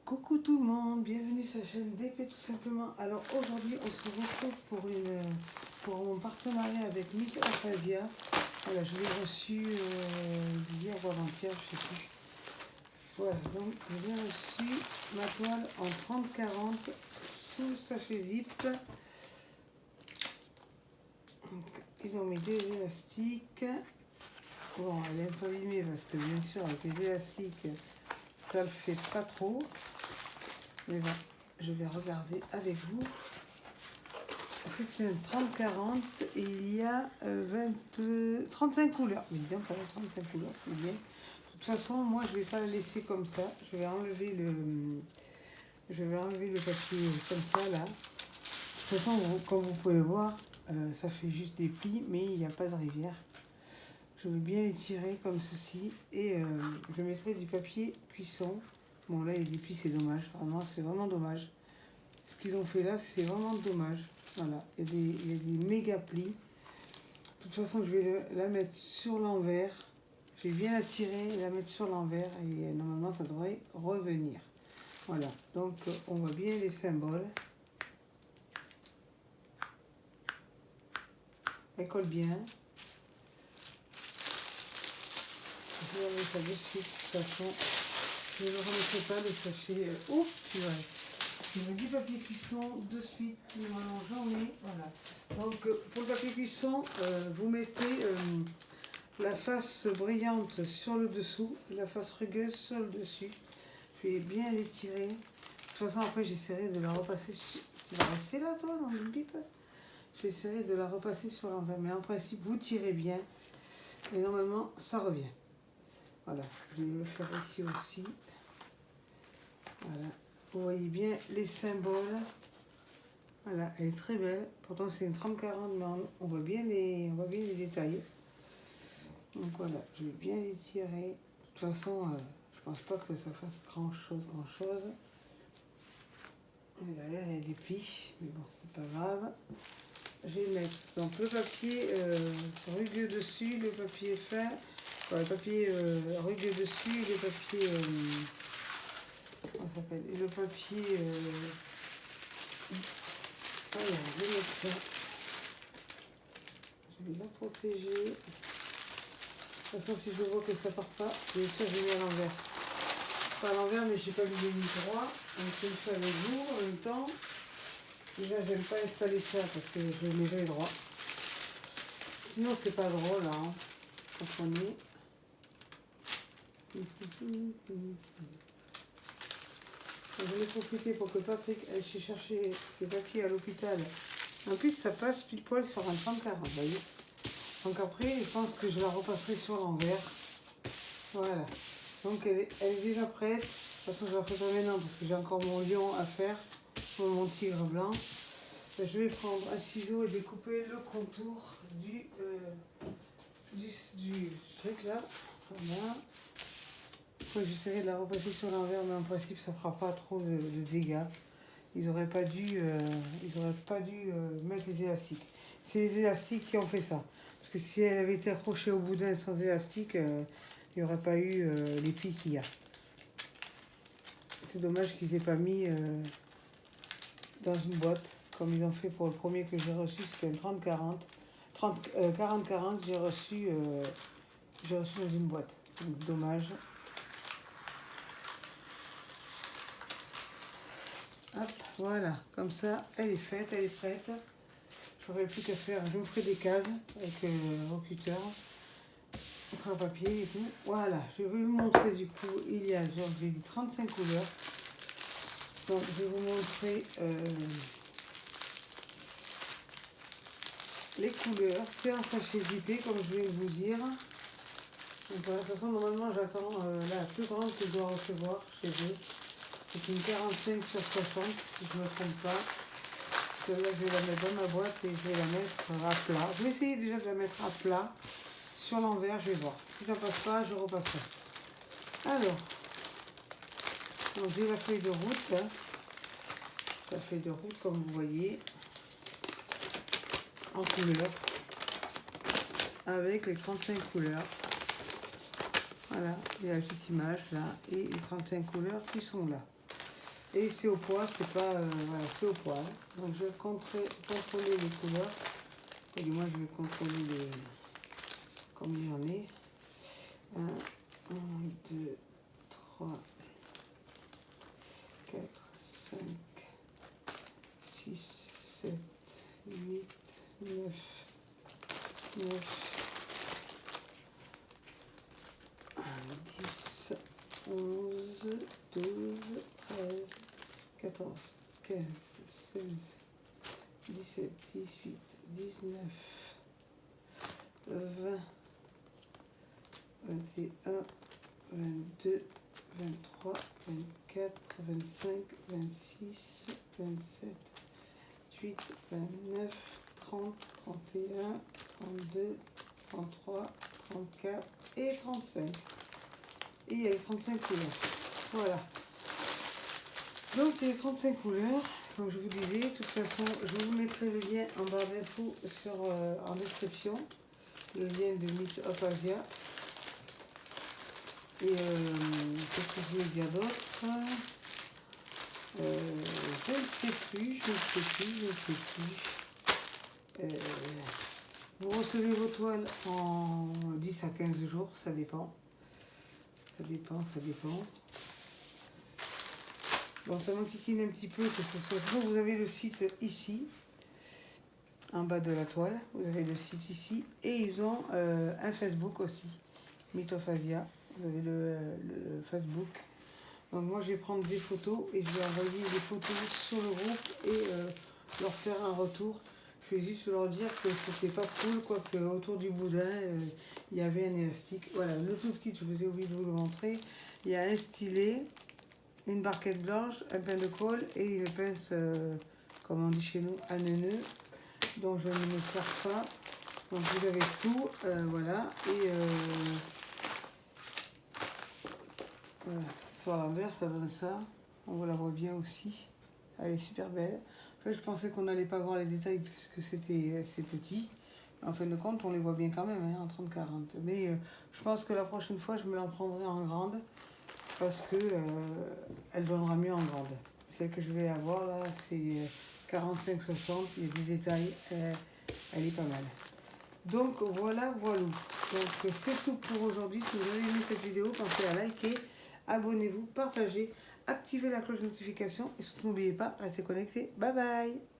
Coucou tout le monde, bienvenue sur la chaîne DP tout simplement. Alors aujourd'hui on se retrouve pour mon partenariat avec Mick Aphasia. Voilà, je l'ai reçu hier ou avant-hier, je sais plus. Voilà, donc j'ai reçu ma toile en 30-40 sous sachet zip. Donc, ils ont mis des élastiques. Bon, elle est un peu abîmée parce que bien sûr avec les élastiques ça le fait pas trop. Mais bon, je vais regarder avec vous. C'est un 30-40 et il y a 35 couleurs. Mais bien, quand même, 35 couleurs, c'est bien. De toute façon, moi, je ne vais pas le laisser comme ça. Je vais enlever le papier comme ça, là. De toute façon, comme vous pouvez voir, ça fait juste des plis, mais il n'y a pas de rivière. Je vais bien les tirer comme ceci. Et je mettrai du papier cuisson. Bon, là, il y a des plis, c'est dommage. Vraiment, c'est vraiment dommage. Ce qu'ils ont fait là, c'est vraiment dommage. Voilà, il y a des méga plis. De toute façon, je vais la mettre sur l'envers. Je vais bien la tirer et la mettre sur l'envers. Et normalement, ça devrait revenir. Voilà, donc on voit bien les symboles. Elle colle bien. Je vais remettre ça dessus. De toute façon, je ne remettrai pas le sachet. Oh, purée. Je mets du papier cuisson de suite, normalement j'en ai, voilà. Donc pour le papier cuisson, vous mettez la face brillante sur le dessous, la face rugueuse sur le dessus. Je vais bien l'étirer. De toute façon après j'essaierai de la repasser sur... Tu vas rester là toi dans une pipe. Je vais essayer de la repasser sur l'envers, mais en principe vous tirez bien et normalement ça revient. Voilà, je vais le faire ici aussi. Voilà. Vous voyez bien les symboles. Voilà, elle est très belle. Pourtant c'est une 30-40, mais on voit bien les détails. Donc voilà, je vais bien les tirer. De toute façon, je pense pas que ça fasse grand chose. Et derrière il y a des plis, mais bon c'est pas grave. Je vais mettre donc le papier rugueux dessus, le papier fin, enfin, le papier rugueux dessus, le papier comment ça s'appelle, et le papier voilà, je vais mettre ça. Je vais la protéger. De toute façon, si je vois que ça part pas, bien sûr, je mets à l'envers. Pas à l'envers, mais je n'ai pas mis les lignes droit. Donc, je le fais avec vous en même temps. Déjà, j'aime pas installer ça parce que je le mets droit. Sinon, c'est pas drôle, hein. Comprenez. Je vais profiter pour que Patrick aille chercher ses papiers à l'hôpital. En plus, ça passe pile poil sur un 30-40, vous voyez. Donc après, je pense que je la repasserai sur l'envers. Voilà. Donc elle est déjà prête. De toute façon, je la ferai pas maintenant parce que j'ai encore mon lion à faire pour mon tigre blanc. Je vais prendre un ciseau et découper le contour du truc là. Voilà. Après, j'essaierai de la repasser sur l'envers, mais en principe, ça fera pas trop de dégâts. Ils n'auraient pas dû, mettre les élastiques. C'est les élastiques qui ont fait ça. Parce que si elle avait été accrochée au boudin sans élastique, il n'y aurait pas eu les plis qu'il y a. C'est dommage qu'ils aient pas mis dans une boîte, comme ils ont fait pour le premier que j'ai reçu, c'était un 30-40. 40-40, j'ai reçu dans une boîte. Donc dommage. Hop, voilà, comme ça, elle est faite, elle est prête. J'aurais plus qu'à faire, je me ferai des cases avec au cutter, un papier et tout. Voilà, je vais vous montrer du coup, il y a, j'ai dit 35 couleurs. Donc je vais vous montrer les couleurs. C'est un sachet zippé, comme je vais vous dire. Donc, de toute façon, normalement, j'attends la plus grande que je dois recevoir chez eux. C'est une 45 sur 60, si je ne me trompe pas. Là, je vais la mettre dans ma boîte et je vais la mettre à plat. Je vais essayer déjà de la mettre à plat sur l'envers, je vais voir. Si ça passe pas, je repasserai. Alors, j'ai la feuille de route. Hein. La feuille de route, comme vous voyez, en couleur, avec les 35 couleurs. Voilà, il y a la petite image là, et les 35 couleurs qui sont là. Et c'est au poids, c'est pas... voilà, c'est au poids. Hein. Donc je vais contrôler les couleurs. Et moi je vais contrôler les... combien j'en ai. 1, 2, 3, 4, 5, 6, 7, 8, 9, 10, 11, 12, 13, 14, 15, 16, 17, 18, 19, 20, 21, 22, 23, 24, 25, 26, 27, 28, 29, 30, 31, 32, 33, 34 et 35. Et il y a les 35 couleurs. Voilà. Donc les 35 couleurs, comme je vous disais, de toute façon, je vous mettrai le lien en barre d'infos en description. Le lien de Myth of Asia. Et qu'est-ce que je voulais dire d'autre? Je ne sais plus. Vous recevez vos toiles en 10 à 15 jours, ça dépend. Ça dépend. Bon, ça m'enquiquine un petit peu que ce soit. Vous avez le site ici, en bas de la toile. Vous avez le site ici. Et ils ont un Facebook aussi, Myth of Asia. Vous avez le Facebook. Donc moi je vais prendre des photos et je vais envoyer des photos sur le groupe et leur faire un retour. Je vais juste leur dire que c'était pas cool, quoi, que autour du boudin il y avait un élastique. Voilà, le tout kit, je vous ai oublié de vous le montrer. Il y a un stylet, une barquette blanche, un pain de colle et une pince, comme on dit chez nous, à neuneu, dont je ne me sers pas. Donc vous avez tout, voilà. Et voilà. Sur l'envers, ça donne ça. On vous la voit bien aussi. Elle est super belle. En fait, je pensais qu'on n'allait pas voir les détails puisque c'est petit. En fin de compte, on les voit bien quand même, hein, en 30-40. Mais je pense que la prochaine fois, je me l'en prendrai en grande parce que elle donnera mieux en grande. Celle que je vais avoir là, c'est 45-60. Il y a des détails. Elle est pas mal. Donc voilà. Donc c'est tout pour aujourd'hui. Si vous avez aimé cette vidéo, pensez à liker. Abonnez-vous, partagez, activez la cloche de notification et surtout n'oubliez pas, restez connectés. Bye bye!